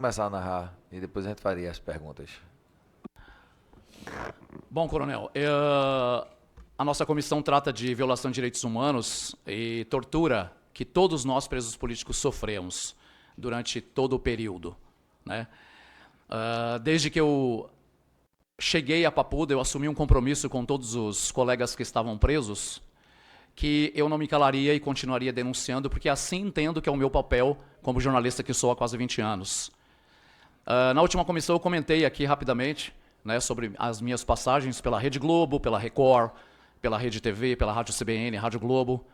começar a narrar e depois a gente faria as perguntas. Bom, coronel, a nossa comissão trata de violação de direitos humanos e tortura que todos nós, presos políticos, sofremos durante todo o período, né? Desde que eu cheguei a Papuda, eu assumi um compromisso com todos os colegas que estavam presos, que eu não me calaria e continuaria denunciando, porque assim entendo que é o meu papel como jornalista que sou há quase 20 anos. Na última comissão eu comentei aqui rapidamente, né, sobre as minhas passagens pela Rede Globo, pela Record, pela Rede TV, pela Rádio CBN, Rádio Globo,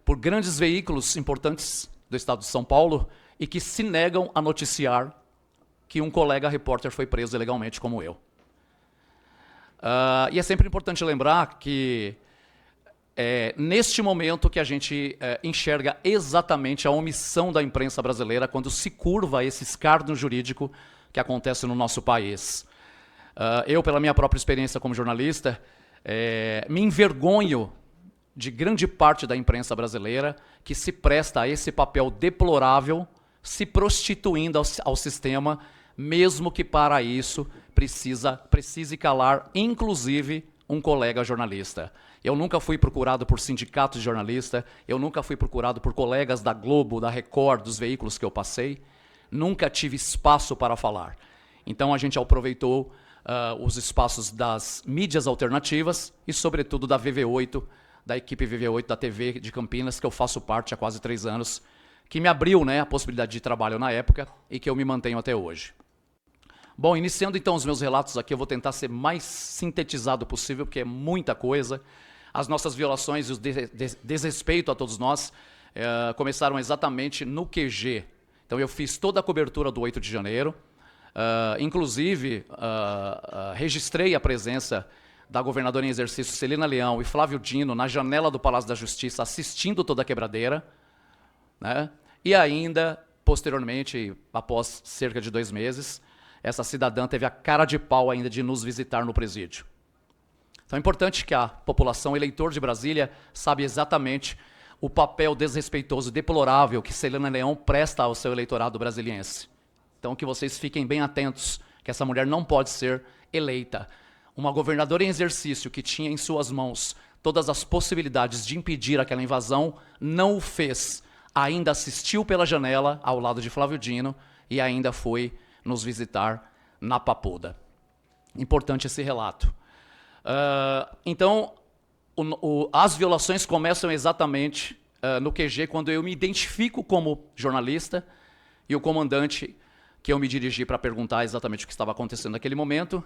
por grandes veículos importantes do estado de São Paulo e que se negam a noticiar que um colega repórter foi preso ilegalmente como eu. E é sempre importante lembrar que neste momento que a gente enxerga exatamente a omissão da imprensa brasileira quando se curva esse escárnio jurídico que acontece no nosso país. Eu, pela minha própria experiência como jornalista, me envergonho de grande parte da imprensa brasileira que se presta a esse papel deplorável, se prostituindo ao sistema, mesmo que para isso precise calar, inclusive, um colega jornalista. Eu nunca fui procurado por sindicatos de jornalista, eu nunca fui procurado por colegas da Globo, da Record, dos veículos que eu passei, nunca tive espaço para falar. Então a gente aproveitou os espaços das mídias alternativas e, sobretudo, da VV8, da equipe VV8 da TV de Campinas, que eu faço parte há quase 3 anos, que me abriu, né, a possibilidade de trabalho na época e que eu me mantenho até hoje. Bom, iniciando então os meus relatos aqui, eu vou tentar ser mais sintetizado possível, porque é muita coisa. As nossas violações e o desrespeito a todos nós começaram exatamente no QG. Então eu fiz toda a cobertura do 8 de janeiro, inclusive registrei a presença da governadora em exercício Celina Leão e Flávio Dino na janela do Palácio da Justiça assistindo toda a quebradeira, né? E ainda, posteriormente, após cerca de 2 meses, essa cidadã teve a cara de pau ainda de nos visitar no presídio. Então é importante que a população, eleitor de Brasília, sabe exatamente o papel desrespeitoso e deplorável que Celina Leão presta ao seu eleitorado brasiliense. Então que vocês fiquem bem atentos, que essa mulher não pode ser eleita. Uma governadora em exercício que tinha em suas mãos todas as possibilidades de impedir aquela invasão, não o fez. Ainda assistiu pela janela ao lado de Flávio Dino e ainda foi nos visitar na Papuda. Importante esse relato. Então, as violações começam exatamente no QG, quando eu me identifico como jornalista e o comandante que eu me dirigi para perguntar exatamente o que estava acontecendo naquele momento,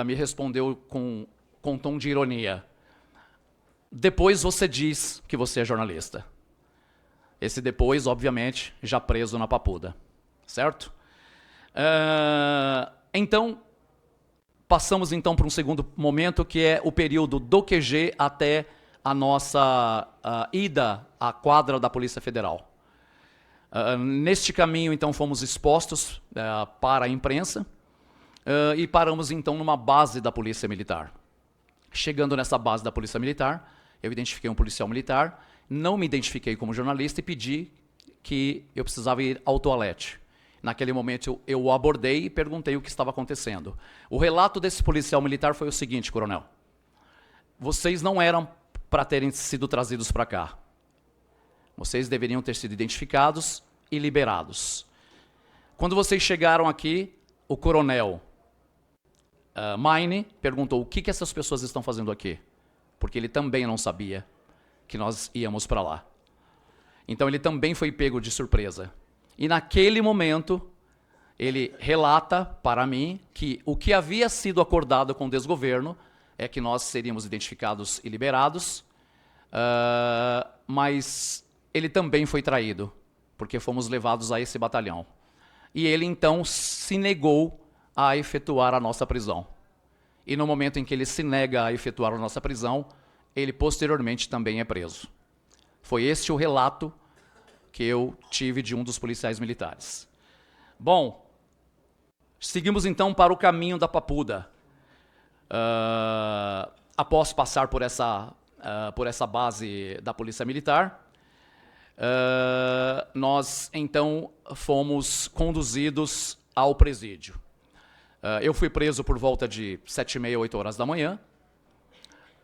me respondeu com tom de ironia. Depois você diz que você é jornalista. Esse depois, obviamente, já preso na Papuda. Certo? Então, passamos então para um segundo momento, que é o período do QG até a nossa ida à quadra da Polícia Federal. Neste caminho, então, fomos expostos para a imprensa e paramos, então, numa base da Polícia Militar. Chegando nessa base da Polícia Militar, eu identifiquei um policial militar, não me identifiquei como jornalista e pedi que eu precisava ir ao toalete. Naquele momento, eu o abordei e perguntei o que estava acontecendo. O relato desse policial militar foi o seguinte, coronel. Vocês não eram para terem sido trazidos para cá. Vocês deveriam ter sido identificados e liberados. Quando vocês chegaram aqui, o coronel Maine perguntou o que essas pessoas estão fazendo aqui. Porque ele também não sabia que nós íamos para lá. Então ele também foi pego de surpresa. E naquele momento, ele relata para mim que o que havia sido acordado com o desgoverno é que nós seríamos identificados e liberados, mas ele também foi traído, porque fomos levados a esse batalhão. E ele então se negou a efetuar a nossa prisão. E no momento em que ele se nega a efetuar a nossa prisão, ele posteriormente também é preso. Foi este o relato que eu tive de um dos policiais militares. Bom, seguimos então para o caminho da Papuda. Após passar por essa base da Polícia Militar, nós então fomos conduzidos ao presídio. Eu fui preso por volta de 7h30, 8 horas da manhã,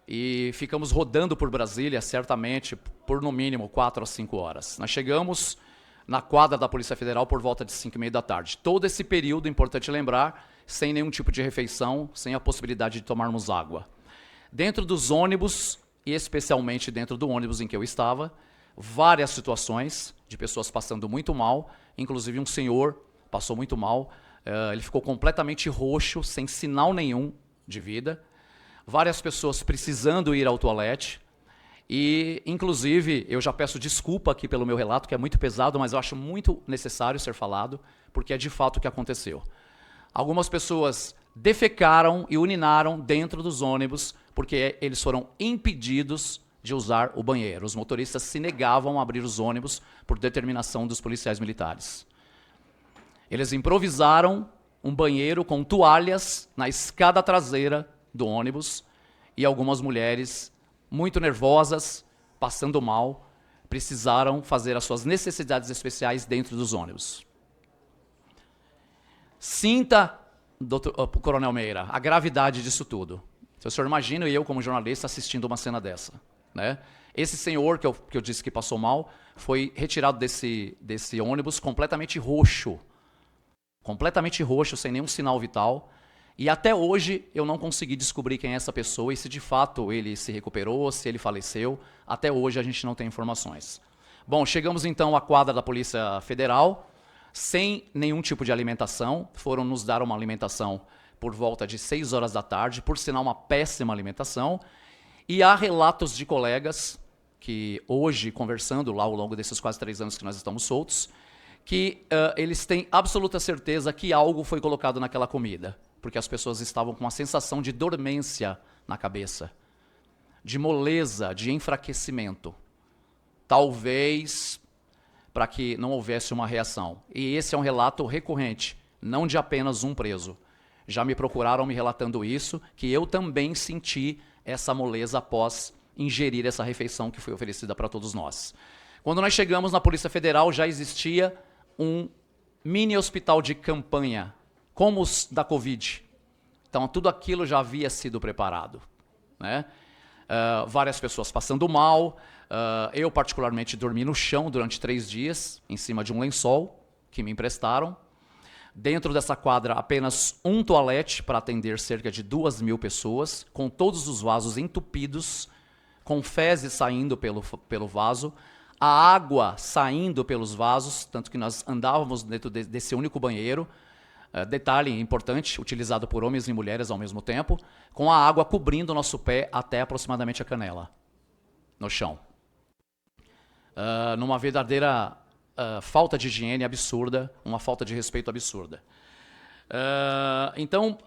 e ficamos rodando por Brasília, certamente, por no mínimo 4 a 5 horas. Nós chegamos na quadra da Polícia Federal por volta de 5h30 da tarde. Todo esse período, importante lembrar, sem nenhum tipo de refeição, sem a possibilidade de tomarmos água. Dentro dos ônibus, e especialmente dentro do ônibus em que eu estava, várias situações de pessoas passando muito mal, inclusive um senhor passou muito mal, ele ficou completamente roxo, sem sinal nenhum de vida, várias pessoas precisando ir ao toalete, e inclusive eu já peço desculpa aqui pelo meu relato, que é muito pesado, mas eu acho muito necessário ser falado, porque é de fato o que aconteceu. Algumas pessoas defecaram e urinaram dentro dos ônibus, porque eles foram impedidos de usar o banheiro. Os motoristas se negavam a abrir os ônibus por determinação dos policiais militares. Eles improvisaram um banheiro com toalhas na escada traseira do ônibus, e algumas mulheres, muito nervosas, passando mal, precisaram fazer as suas necessidades especiais dentro dos ônibus. Sinta, Coronel Meira, a gravidade disso tudo. Se o senhor imagina eu, como jornalista, assistindo uma cena dessa, né? Esse senhor que eu disse que passou mal foi retirado desse ônibus completamente roxo, sem nenhum sinal vital. E até hoje eu não consegui descobrir quem é essa pessoa e se de fato ele se recuperou, se ele faleceu. Até hoje a gente não tem informações. Bom, chegamos então à quadra da Polícia Federal, sem nenhum tipo de alimentação. Foram nos dar uma alimentação por volta de 6 horas da tarde, por sinal uma péssima alimentação. E há relatos de colegas que hoje, conversando lá ao longo desses quase 3 anos que nós estamos soltos, que eles têm absoluta certeza que algo foi colocado naquela comida, porque as pessoas estavam com uma sensação de dormência na cabeça, de moleza, de enfraquecimento. Talvez para que não houvesse uma reação. E esse é um relato recorrente, não de apenas um preso. Já me procuraram me relatando isso, que eu também senti essa moleza após ingerir essa refeição que foi oferecida para todos nós. Quando nós chegamos na Polícia Federal, já existia um mini hospital de campanha, como os da Covid. Então, tudo aquilo já havia sido preparado, né? Várias pessoas passando mal. Eu, particularmente, dormi no chão durante 3 dias, em cima de um lençol que me emprestaram. Dentro dessa quadra, apenas um toalete para atender cerca de 2.000 pessoas, com todos os vasos entupidos, com fezes saindo pelo vaso, a água saindo pelos vasos, tanto que nós andávamos dentro desse único banheiro, detalhe importante, utilizado por homens e mulheres ao mesmo tempo, com a água cobrindo o nosso pé até aproximadamente a canela, no chão. Numa verdadeira falta de higiene absurda, uma falta de respeito absurda. Então,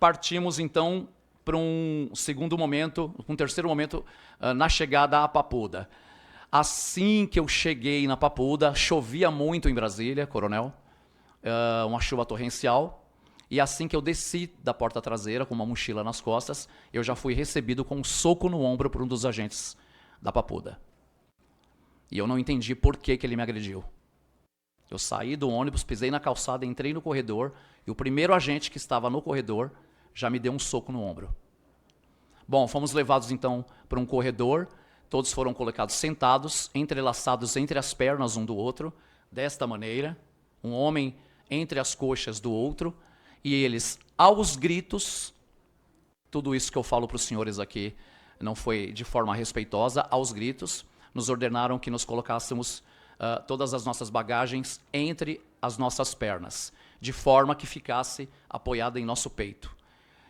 partimos então para um segundo momento, um terceiro momento, na chegada à Papuda. Assim que eu cheguei na Papuda, chovia muito em Brasília, coronel, uma chuva torrencial, e assim que eu desci da porta traseira com uma mochila nas costas, eu já fui recebido com um soco no ombro por um dos agentes da Papuda. E eu não entendi por que ele me agrediu. Eu saí do ônibus, pisei na calçada, entrei no corredor, e o primeiro agente que estava no corredor já me deu um soco no ombro. Bom, fomos levados então para um corredor, todos foram colocados sentados, entrelaçados entre as pernas um do outro, desta maneira, um homem entre as coxas do outro, e eles, aos gritos, tudo isso que eu falo para os senhores aqui não foi de forma respeitosa, aos gritos, nos ordenaram que nos colocássemos todas as nossas bagagens entre as nossas pernas, de forma que ficasse apoiada em nosso peito.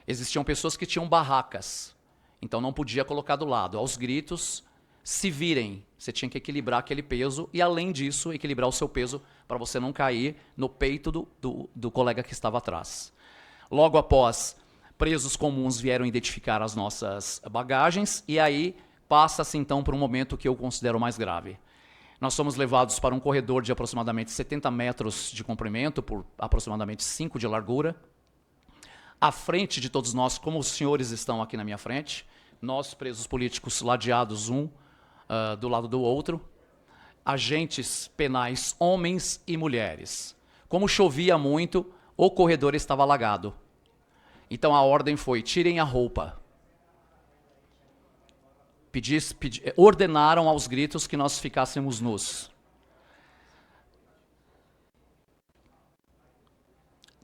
Existiam pessoas que tinham barracas, então não podia colocar do lado. Aos gritos, se virem, você tinha que equilibrar aquele peso e, além disso, equilibrar o seu peso para você não cair no peito do colega que estava atrás. Logo após, presos comuns vieram identificar as nossas bagagens e aí passa-se então por um momento que eu considero mais grave. Nós somos levados para um corredor de aproximadamente 70 metros de comprimento por aproximadamente 5 de largura. À frente de todos nós, como os senhores estão aqui na minha frente, nós presos políticos ladeados do lado do outro, agentes penais homens e mulheres, Como chovia muito, o corredor estava alagado. Então a ordem foi: tirem a roupa. Ordenaram aos gritos que nós ficássemos nus.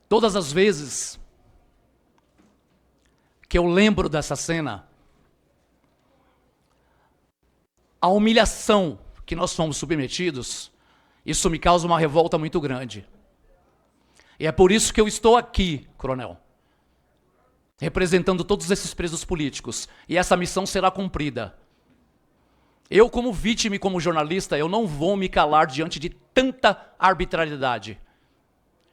Todas as vezes que eu lembro dessa cena, a humilhação que nós fomos submetidos, isso me causa uma revolta muito grande. E é por isso que eu estou aqui, coronel, representando todos esses presos políticos, e essa missão será cumprida. Eu, como vítima e como jornalista, eu não vou me calar diante de tanta arbitrariedade,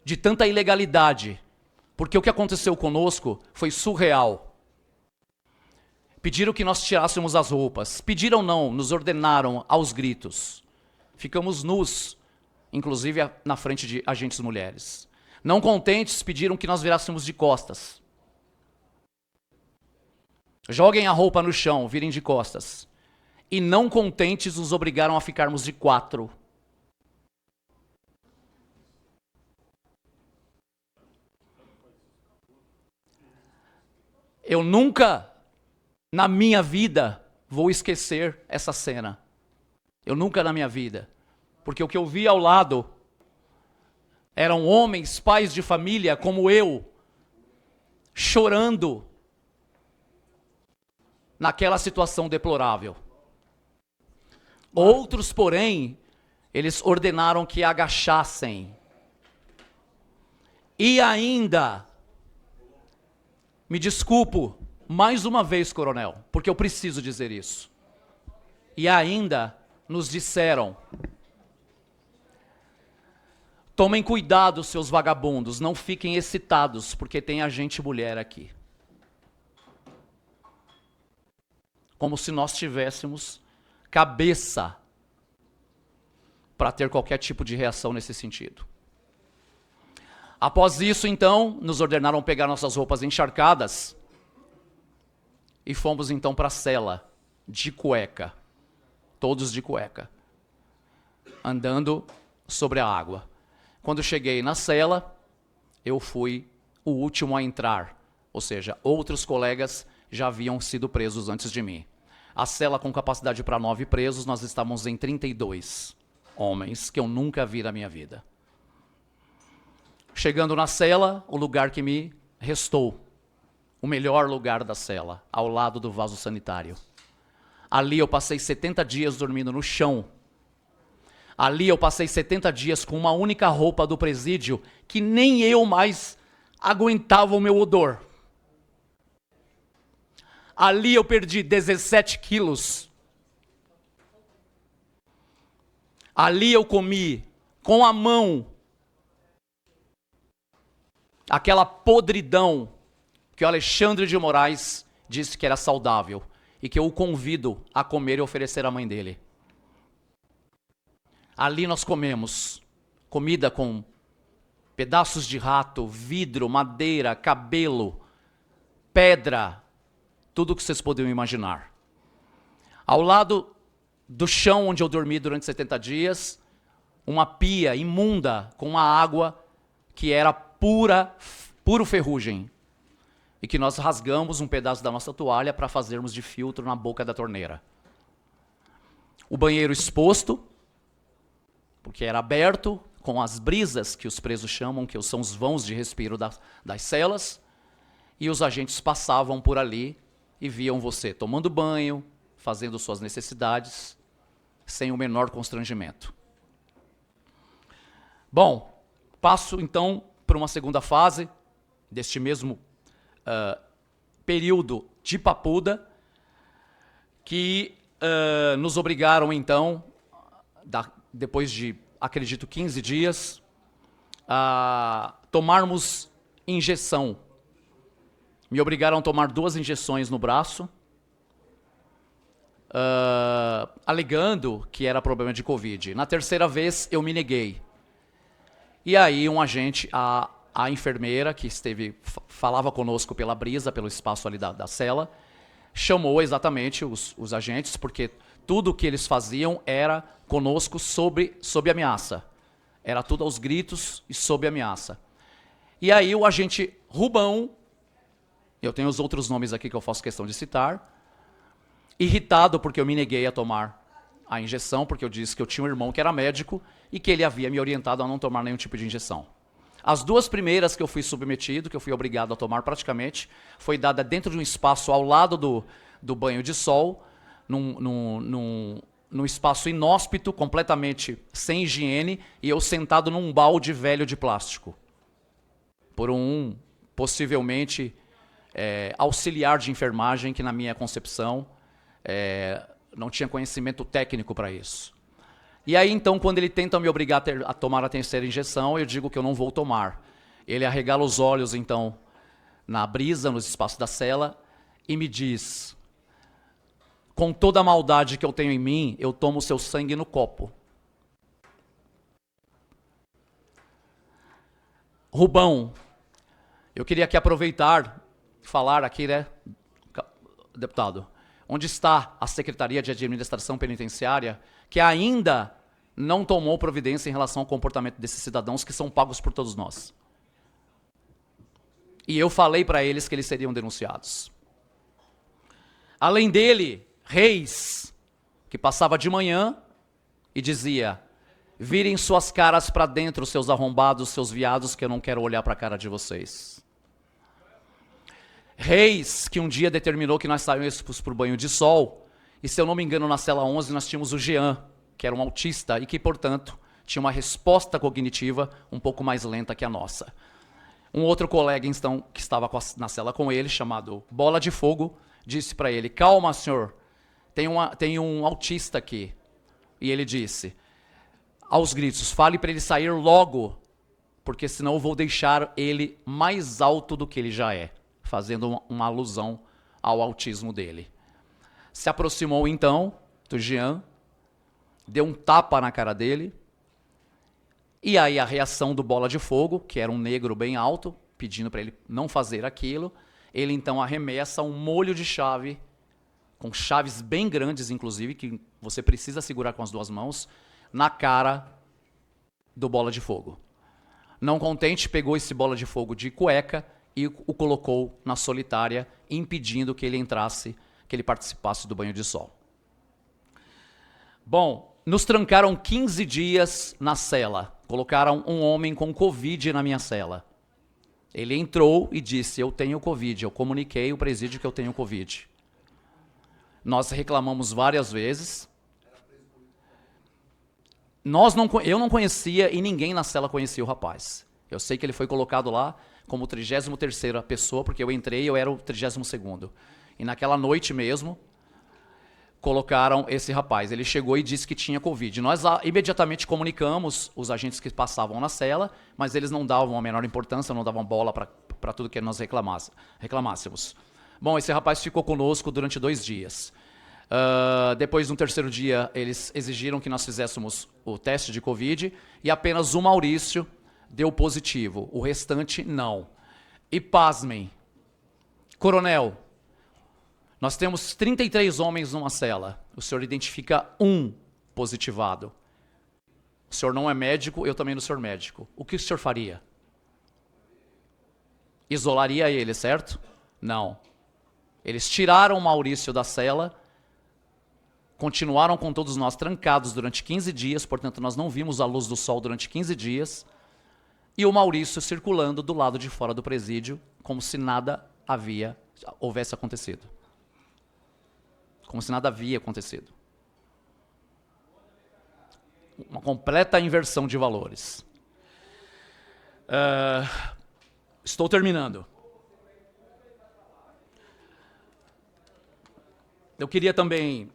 de tanta ilegalidade, porque o que aconteceu conosco foi surreal. Pediram que nós tirássemos as roupas. Pediram não, nos ordenaram aos gritos. Ficamos nus, inclusive na frente de agentes mulheres. Não contentes, pediram que nós virássemos de costas. Joguem a roupa no chão, virem de costas. E não contentes, nos obrigaram a ficarmos de 4. Eu nunca, na minha vida, vou esquecer essa cena. Eu nunca na minha vida. Porque o que eu vi ao lado eram homens, pais de família, como eu, chorando naquela situação deplorável. Outros, porém, eles ordenaram que agachassem. E ainda, me desculpo mais uma vez, coronel, porque eu preciso dizer isso. E ainda nos disseram: tomem cuidado, seus vagabundos, não fiquem excitados, porque tem agente mulher aqui. Como se nós tivéssemos cabeça para ter qualquer tipo de reação nesse sentido. Após isso, então, nos ordenaram pegar nossas roupas encharcadas e fomos então para a cela, de cueca, todos de cueca, andando sobre a água. Quando cheguei na cela, eu fui o último a entrar, ou seja, outros colegas já haviam sido presos antes de mim. A cela com capacidade para 9 presos, nós estávamos em 32 homens que eu nunca vi na minha vida. Chegando na cela, o lugar que me restou, o melhor lugar da cela, ao lado do vaso sanitário. Ali eu passei 70 dias dormindo no chão. Ali eu passei 70 dias com uma única roupa do presídio, que nem eu mais aguentava o meu odor. Ali eu perdi 17 quilos. Ali eu comi com a mão aquela podridão que o Alexandre de Moraes disse que era saudável e que eu o convido a comer e oferecer à mãe dele. Ali nós comemos comida com pedaços de rato, vidro, madeira, cabelo, pedra, tudo o que vocês podiam imaginar. Ao lado do chão onde eu dormi durante 70 dias, uma pia imunda com uma água que era puro ferrugem. E que nós rasgamos um pedaço da nossa toalha para fazermos de filtro na boca da torneira. O banheiro exposto, porque era aberto, com as brisas que os presos chamam, que são os vãos de respiro das celas, e os agentes passavam por ali e viam você tomando banho, fazendo suas necessidades, sem o menor constrangimento. Bom, passo então para uma segunda fase deste mesmo período de Papuda, que nos obrigaram então, depois de, acredito, 15 dias, a tomarmos injeção. Me obrigaram a tomar 2 injeções no braço, alegando que era problema de Covid. Na terceira vez, eu me neguei. E aí um agente, a enfermeira que falava conosco pela brisa, pelo espaço ali da cela, chamou exatamente os agentes, porque tudo o que eles faziam era conosco sob ameaça. Era tudo aos gritos e sob ameaça. E aí o agente Rubão, eu tenho os outros nomes aqui que eu faço questão de citar, irritado porque eu me neguei a tomar a injeção, porque eu disse que eu tinha um irmão que era médico e que ele havia me orientado a não tomar nenhum tipo de injeção. As duas primeiras que eu fui submetido, que eu fui obrigado a tomar praticamente, foi dada dentro de um espaço ao lado do banho de sol, num espaço inóspito, completamente sem higiene, e eu sentado num balde velho de plástico. Por um, possivelmente, auxiliar de enfermagem, que na minha concepção não tinha conhecimento técnico para isso. E aí, então, quando ele tenta me obrigar a tomar a terceira injeção, eu digo que eu não vou tomar. Ele arregala os olhos, então, na brisa, nos espaços da cela, e me diz: com toda a maldade que eu tenho em mim, eu tomo seu sangue no copo. Rubão, eu queria aqui aproveitar, falar aqui, né, deputado, onde está a Secretaria de Administração Penitenciária, que ainda não tomou providência em relação ao comportamento desses cidadãos que são pagos por todos nós. E eu falei para eles que eles seriam denunciados. Além dele, Reis, que passava de manhã e dizia: virem suas caras para dentro, seus arrombados, seus viados, que eu não quero olhar para a cara de vocês. Reis, que um dia determinou que nós saíssemos para o banho de sol, e se eu não me engano, na cela 11 nós tínhamos o Jean, que era um autista e que, portanto, tinha uma resposta cognitiva um pouco mais lenta que a nossa. Um outro colega, então, que estava na cela com ele, chamado Bola de Fogo, disse para ele: calma, senhor, tem um autista aqui. E ele disse, aos gritos: fale para ele sair logo, porque senão eu vou deixar ele mais alto do que ele já é, fazendo uma alusão ao autismo dele. Se aproximou então do Jean, deu um tapa na cara dele, e aí a reação do Bola de Fogo, que era um negro bem alto, pedindo para ele não fazer aquilo, ele então arremessa um molho de chave, com chaves bem grandes inclusive, que você precisa segurar com as duas mãos, na cara do Bola de Fogo. Não contente, pegou esse Bola de Fogo de cueca e o colocou na solitária, impedindo que ele entrasse, que ele participasse do banho de sol. Bom, nos trancaram 15 dias na cela. Colocaram um homem com Covid na minha cela. Ele entrou e disse: eu tenho Covid. Eu comuniquei ao presídio que eu tenho Covid. Nós reclamamos várias vezes. Eu não conhecia e ninguém na cela conhecia o rapaz. Eu sei que ele foi colocado lá como 33ª pessoa, porque eu entrei e eu era o 32º. E naquela noite mesmo, colocaram esse rapaz. Ele chegou e disse que tinha Covid. Nós imediatamente comunicamos os agentes que passavam na cela, mas eles não davam a menor importância, não davam bola para tudo que nós reclamássemos. Bom, esse rapaz ficou conosco durante 2 dias. Depois, no 3º dia, eles exigiram que nós fizéssemos o teste de Covid e apenas o Maurício deu positivo. O restante, não. E pasmem, coronel, nós temos 33 homens numa cela. O senhor identifica um positivado. O senhor não é médico, eu também não sou médico. O que o senhor faria? Isolaria ele, certo? Não. Eles tiraram o Maurício da cela, continuaram com todos nós trancados durante 15 dias, portanto nós não vimos a luz do sol durante 15 dias, e o Maurício circulando do lado de fora do presídio, como se nada houvesse acontecido. Como se nada havia acontecido. Uma completa inversão de valores. Estou terminando. Eu queria também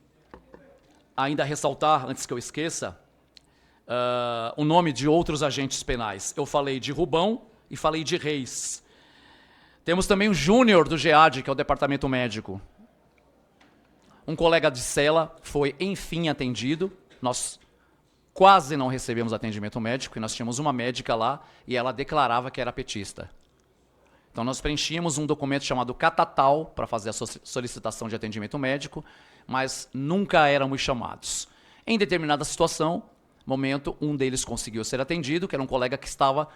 ainda ressaltar, antes que eu esqueça, o nome de outros agentes penais. Eu falei de Rubão e falei de Reis. Temos também o Júnior do GEAD, que é o departamento médico. Um colega de cela foi, enfim, atendido. Nós quase não recebemos atendimento médico, e nós tínhamos uma médica lá, e ela declarava que era petista. Então nós preenchíamos um documento chamado catatal para fazer a solicitação de atendimento médico, mas nunca éramos chamados. Em determinada situação, momento, um deles conseguiu ser atendido, que era um colega que estava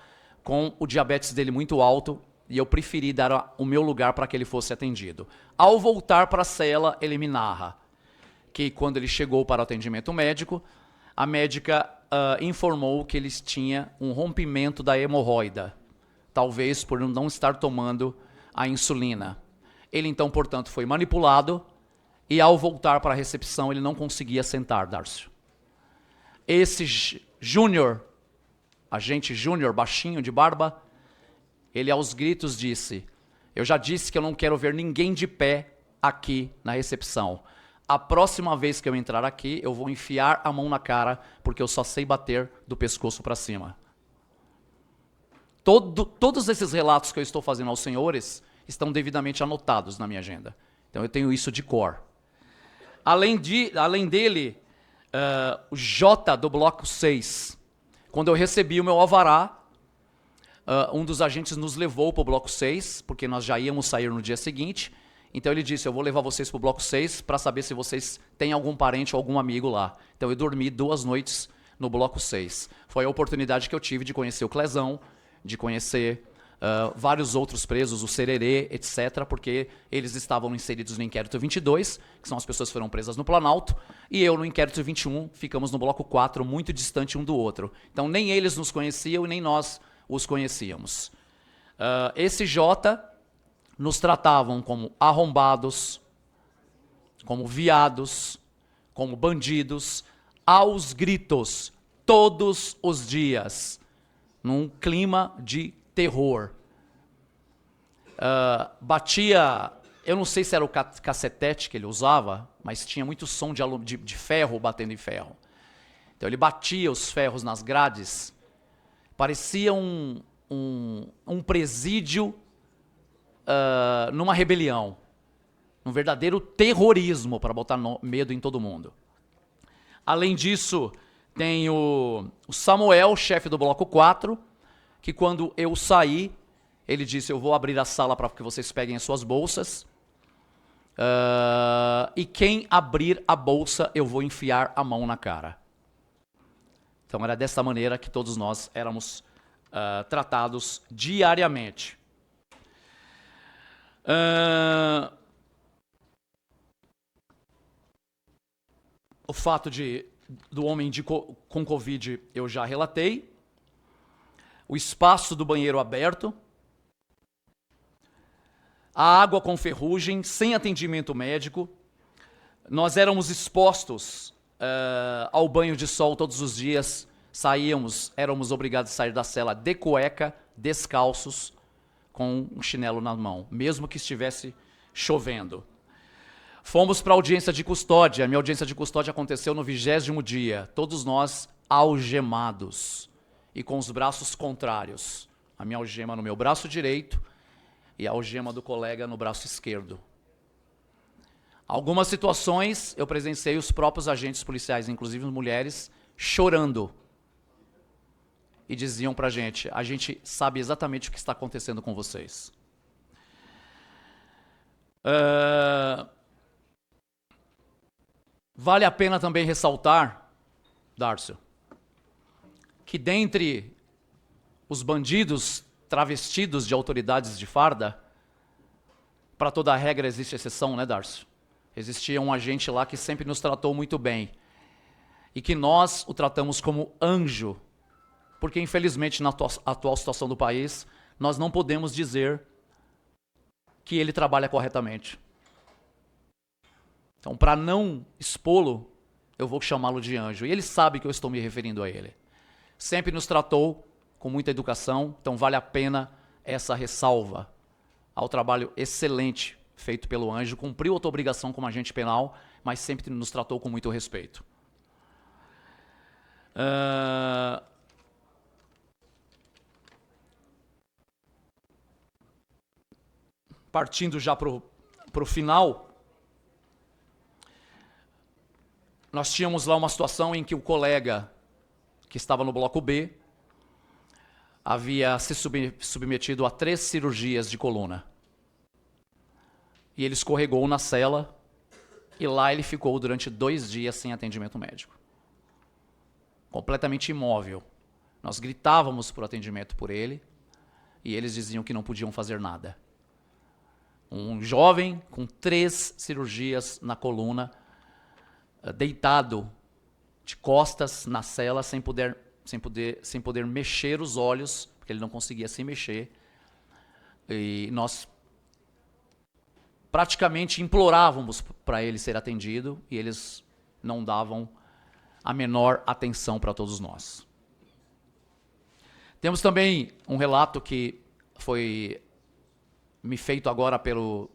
com o diabetes dele muito alto, e eu preferi dar o meu lugar para que ele fosse atendido. Ao voltar para a cela, ele me narra que quando ele chegou para o atendimento médico, a médica informou que ele tinha um rompimento da hemorroida, talvez por não estar tomando a insulina. Ele então, portanto, foi manipulado e ao voltar para a recepção ele não conseguia sentar, Darcio. Esse Júnior, agente Júnior, baixinho de barba, ele aos gritos disse: eu já disse que eu não quero ver ninguém de pé aqui na recepção. A próxima vez que eu entrar aqui, eu vou enfiar a mão na cara, porque eu só sei bater do pescoço para cima. Todos esses relatos que eu estou fazendo aos senhores estão devidamente anotados na minha agenda. Então eu tenho isso de cor. Além dele, o J do bloco 6. Quando eu recebi o meu alvará, um dos agentes nos levou para o bloco 6, porque nós já íamos sair no dia seguinte. Então ele disse: eu vou levar vocês para o bloco 6 para saber se vocês têm algum parente ou algum amigo lá. Então eu dormi 2 noites no bloco 6. Foi a oportunidade que eu tive de conhecer o Clezão, de conhecer vários outros presos, o Sererê, etc., porque eles estavam inseridos no inquérito 22, que são as pessoas que foram presas no Planalto, e eu no inquérito 21, ficamos no bloco 4, muito distante um do outro. Então nem eles nos conheciam e nem nós os conhecíamos. Esse Jota nos tratavam como arrombados, como viados, como bandidos, aos gritos, todos os dias, num clima de terror. Batia, eu não sei se era o cacetete que ele usava, mas tinha muito som de ferro batendo em ferro. Então ele batia os ferros nas grades, parecia um presídio numa rebelião, um verdadeiro terrorismo para botar medo em todo mundo. Além disso, tem o Samuel, chefe do bloco 4, que quando eu saí, ele disse: eu vou abrir a sala para que vocês peguem as suas bolsas, e quem abrir a bolsa, eu vou enfiar a mão na cara. Então era dessa maneira que todos nós éramos tratados diariamente. O fato do homem com Covid eu já relatei. O espaço do banheiro aberto. A água com ferrugem, sem atendimento médico. Nós éramos expostos ao banho de sol todos os dias. Éramos obrigados a sair da cela de cueca, descalços, com um chinelo na mão, mesmo que estivesse chovendo. Fomos para a audiência de custódia. A minha audiência de custódia aconteceu no 20º dia. Todos nós algemados e com os braços contrários. A minha algema no meu braço direito e a algema do colega no braço esquerdo. Algumas situações eu presenciei os próprios agentes policiais, inclusive mulheres, chorando. E diziam pra gente: a gente sabe exatamente o que está acontecendo com vocês. Vale a pena também ressaltar, Darcio, que dentre os bandidos travestidos de autoridades de farda, para toda a regra existe exceção, né, Darcio? Existia um agente lá que sempre nos tratou muito bem. E que nós o tratamos como anjo. Porque, infelizmente, na atual situação do país, nós não podemos dizer que ele trabalha corretamente. Então, para não expô-lo, eu vou chamá-lo de anjo. E ele sabe que eu estou me referindo a ele. Sempre nos tratou com muita educação, então vale a pena essa ressalva ao trabalho excelente feito pelo anjo. Cumpriu outra obrigação como agente penal, mas sempre nos tratou com muito respeito. Partindo já para o final, nós tínhamos lá uma situação em que o colega que estava no bloco B havia se submetido a 3 cirurgias de coluna. E ele escorregou na cela e lá ele ficou durante 2 dias sem atendimento médico. completamente imóvel. Nós gritávamos por atendimento por ele e eles diziam que não podiam fazer nada. Um jovem com 3 cirurgias na coluna, deitado de costas na cela, sem poder mexer os olhos, porque ele não conseguia se mexer. E nós praticamente implorávamos para ele ser atendido e eles não davam a menor atenção para todos nós. Temos também um relato que foi me feito agora pelo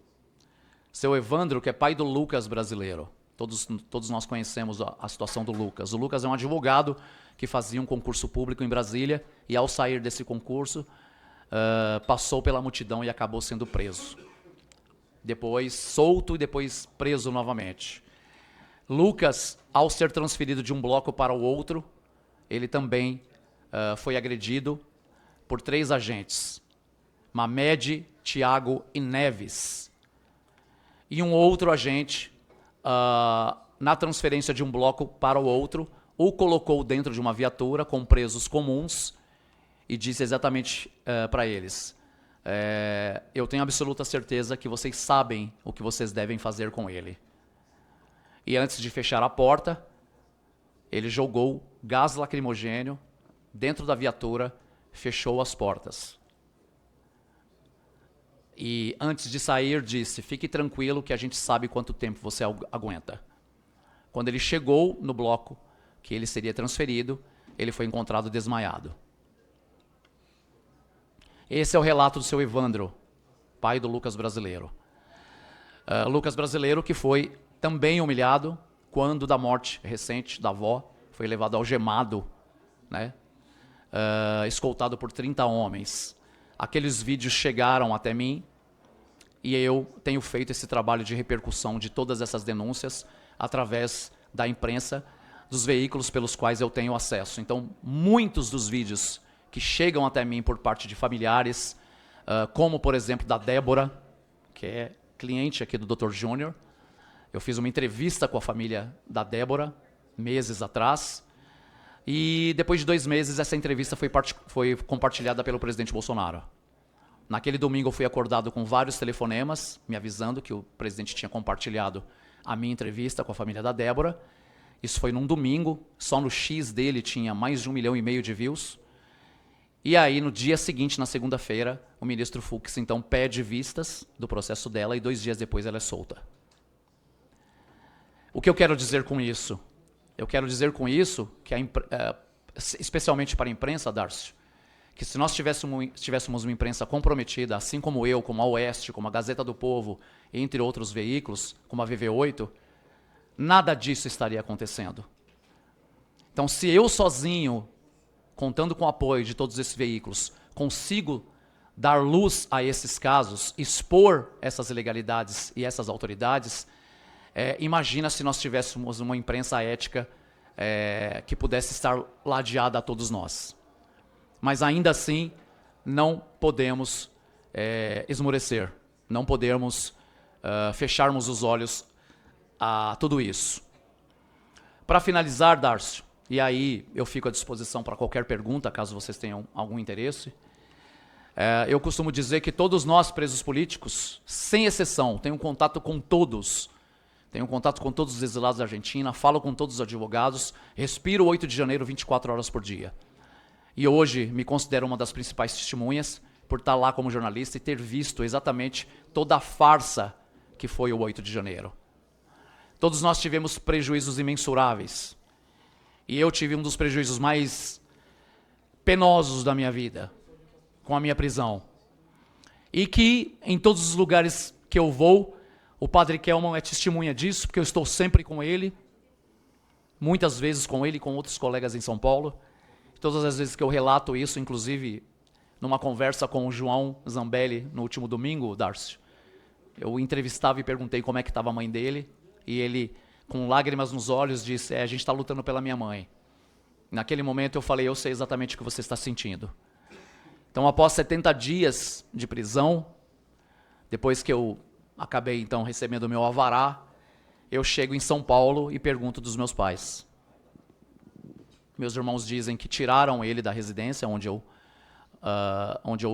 seu Evandro, que é pai do Lucas brasileiro. Todos nós conhecemos a situação do Lucas. O Lucas é um advogado que fazia um concurso público em Brasília e, ao sair desse concurso, passou pela multidão e acabou sendo preso. Depois solto e depois preso novamente. Lucas, ao ser transferido de um bloco para o outro, ele também foi agredido por 3 agentes. Mamed, Tiago e Neves. E um outro agente, na transferência de um bloco para o outro, o colocou dentro de uma viatura com presos comuns e disse exatamente para eles: eu tenho absoluta certeza que vocês sabem o que vocês devem fazer com ele. E antes de fechar a porta, ele jogou gás lacrimogêneo dentro da viatura, fechou as portas. E antes de sair disse: fique tranquilo que a gente sabe quanto tempo você aguenta. Quando ele chegou no bloco que ele seria transferido, ele foi encontrado desmaiado. Esse é o relato do seu Evandro, pai do Lucas brasileiro. Lucas brasileiro que foi também humilhado quando da morte recente da avó, foi levado algemado, né? Escoltado por 30 homens. Aqueles vídeos chegaram até mim e eu tenho feito esse trabalho de repercussão de todas essas denúncias através da imprensa, dos veículos pelos quais eu tenho acesso. Então, muitos dos vídeos que chegam até mim por parte de familiares, como, por exemplo, da Débora, que é cliente aqui do Dr. Júnior. Eu fiz uma entrevista com a família da Débora, meses atrás, e depois de 2 meses essa entrevista foi compartilhada pelo presidente Bolsonaro. Naquele domingo eu fui acordado com vários telefonemas, me avisando que o presidente tinha compartilhado a minha entrevista com a família da Débora. Isso foi num domingo, só no X dele tinha mais de 1,5 milhão de views. E aí, no dia seguinte, na segunda-feira, o ministro Fux, então, pede vistas do processo dela e 2 dias depois ela é solta. O que eu quero dizer com isso? Eu quero dizer com isso, que especialmente para a imprensa, Darcio, que se nós tivéssemos uma imprensa comprometida, assim como eu, como a Oeste, como a Gazeta do Povo, entre outros veículos, como a VV8, nada disso estaria acontecendo. Então, se eu sozinho, contando com o apoio de todos esses veículos, consigo dar luz a esses casos, expor essas ilegalidades e essas autoridades, imagina se nós tivéssemos uma imprensa ética que pudesse estar ladeada a todos nós. Mas ainda assim, não podemos esmorecer, não podemos fecharmos os olhos a tudo isso. Para finalizar, Darcio, e aí eu fico à disposição para qualquer pergunta, caso vocês tenham algum interesse, eu costumo dizer que todos nós, presos políticos, sem exceção, tenho contato com todos. Tenho contato com todos os exilados da Argentina, falo com todos os advogados, respiro 8 de janeiro 24 horas por dia. E hoje me considero uma das principais testemunhas por estar lá como jornalista e ter visto exatamente toda a farsa que foi o 8 de janeiro. Todos nós tivemos prejuízos imensuráveis. E eu tive um dos prejuízos mais penosos da minha vida, com a minha prisão. E que em todos os lugares que eu vou, o Padre Kelman é testemunha disso, porque eu estou sempre com ele, muitas vezes com ele e com outros colegas em São Paulo. Todas as vezes que eu relato isso, inclusive numa conversa com o João Zambelli no último domingo, Darcio, eu entrevistava e perguntei como é que estava a mãe dele, e ele, com lágrimas nos olhos, disse: a gente está lutando pela minha mãe. Naquele momento eu falei: eu sei exatamente o que você está sentindo. Então, após 70 dias de prisão, depois que eu acabei então recebendo o meu alvará, eu chego em São Paulo e pergunto dos meus pais. Meus irmãos dizem que tiraram ele da residência onde eu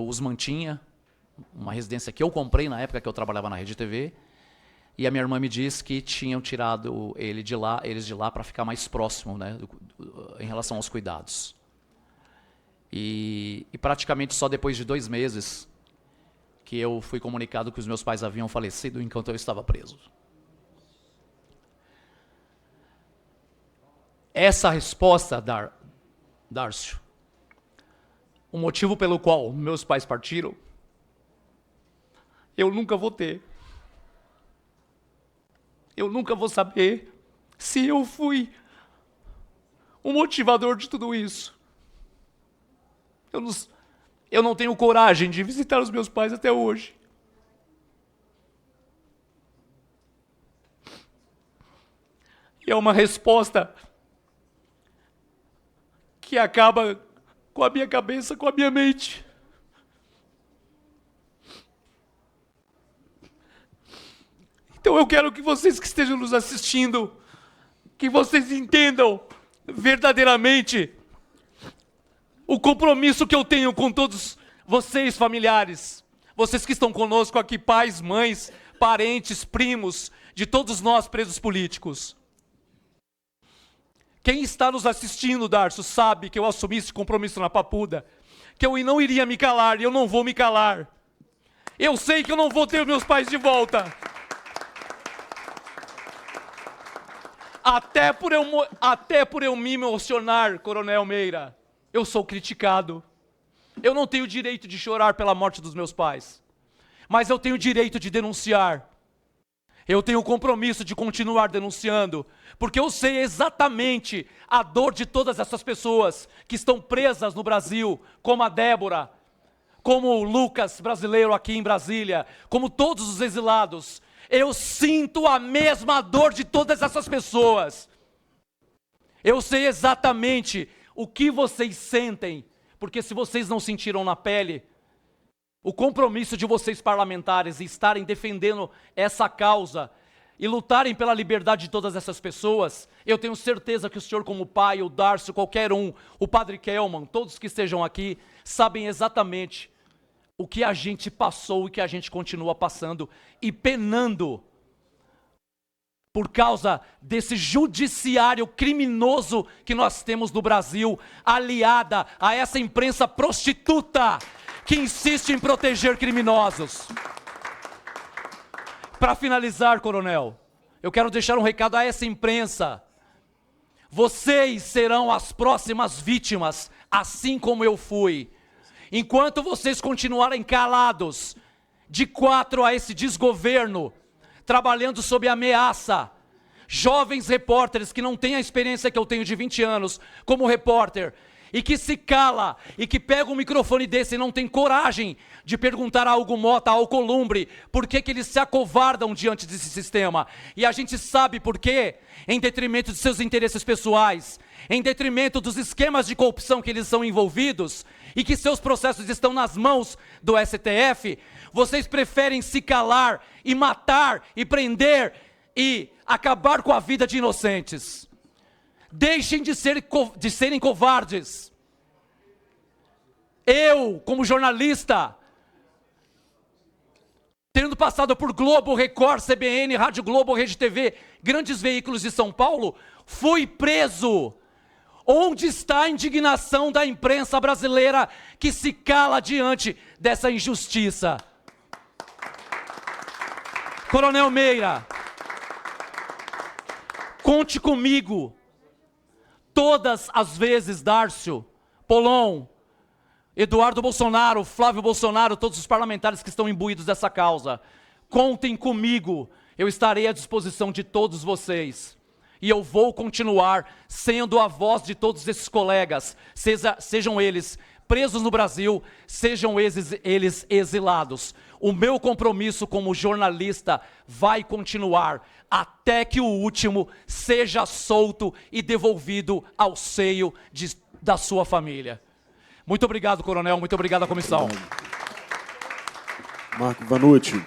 os mantinha, uma residência que eu comprei na época que eu trabalhava na Rede TV, e a minha irmã me diz que tinham tirado eles de lá para ficar mais próximo, né, em relação aos cuidados. E praticamente só depois de 2 meses que eu fui comunicado que os meus pais haviam falecido enquanto eu estava preso. Essa resposta, Dárcio, o motivo pelo qual meus pais partiram, eu nunca vou ter. Eu nunca vou saber se eu fui o motivador de tudo isso. Eu não tenho coragem de visitar os meus pais até hoje. E é uma resposta que acaba com a minha cabeça, com a minha mente. Então eu quero que vocês que estejam nos assistindo, que vocês entendam verdadeiramente o compromisso que eu tenho com todos vocês, familiares. Vocês que estão conosco aqui, pais, mães, parentes, primos, de todos nós presos políticos. Quem está nos assistindo, Dárcio, sabe que eu assumi esse compromisso na Papuda, que eu não iria me calar, e eu não vou me calar. Eu sei que eu não vou ter meus pais de volta. Até por eu me emocionar, Coronel Meira, eu sou criticado. Eu não tenho direito de chorar pela morte dos meus pais, mas eu tenho direito de denunciar. Eu tenho o compromisso de continuar denunciando, porque eu sei exatamente a dor de todas essas pessoas que estão presas no Brasil, como a Débora, como o Lucas, brasileiro aqui em Brasília, como todos os exilados. Eu sinto a mesma dor de todas essas pessoas. Eu sei exatamente o que vocês sentem, porque se vocês não sentiram na pele, o compromisso de vocês parlamentares em estarem defendendo essa causa e lutarem pela liberdade de todas essas pessoas, eu tenho certeza que o senhor como pai, o Dárcio, qualquer um, o Padre Kelman, todos que estejam aqui, sabem exatamente o que a gente passou e que a gente continua passando e penando por causa desse judiciário criminoso que nós temos no Brasil, aliada a essa imprensa prostituta que insiste em proteger criminosos. Para finalizar, coronel, eu quero deixar um recado a essa imprensa. Vocês serão as próximas vítimas, assim como eu fui. Enquanto vocês continuarem calados, de 4 a esse desgoverno, trabalhando sob ameaça, jovens repórteres que não têm a experiência que eu tenho de 20 anos como repórter, e que se cala, e que pega um microfone desse e não tem coragem de perguntar a Hugo Mota, a Alcolumbre, por que eles se acovardam diante desse sistema. E a gente sabe por quê, em detrimento de seus interesses pessoais, em detrimento dos esquemas de corrupção que eles são envolvidos, e que seus processos estão nas mãos do STF, vocês preferem se calar e matar e prender e acabar com a vida de inocentes. Deixem de serem covardes. Eu, como jornalista, tendo passado por Globo, Record, CBN, Rádio Globo, Rede TV, grandes veículos de São Paulo, fui preso. Onde está a indignação da imprensa brasileira que se cala diante dessa injustiça? Coronel Meira, conte comigo. Todas as vezes, Dárcio, Polon, Eduardo Bolsonaro, Flávio Bolsonaro, todos os parlamentares que estão imbuídos dessa causa, contem comigo, eu estarei à disposição de todos vocês. E eu vou continuar sendo a voz de todos esses colegas, sejam eles presos no Brasil, sejam eles exilados. O meu compromisso como jornalista vai continuar até que o último seja solto e devolvido ao seio da sua família. Muito obrigado, coronel, muito obrigado à comissão. Marco Vanucci,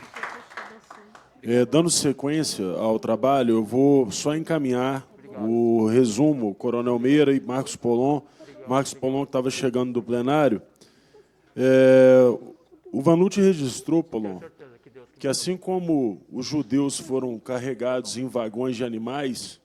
dando sequência ao trabalho, eu vou só encaminhar o resumo, Coronel Meira e Marcos Polon. Marcos Polon, que estava chegando do plenário. O Vanucci registrou, Polon, que assim como os judeus foram carregados em vagões de animais,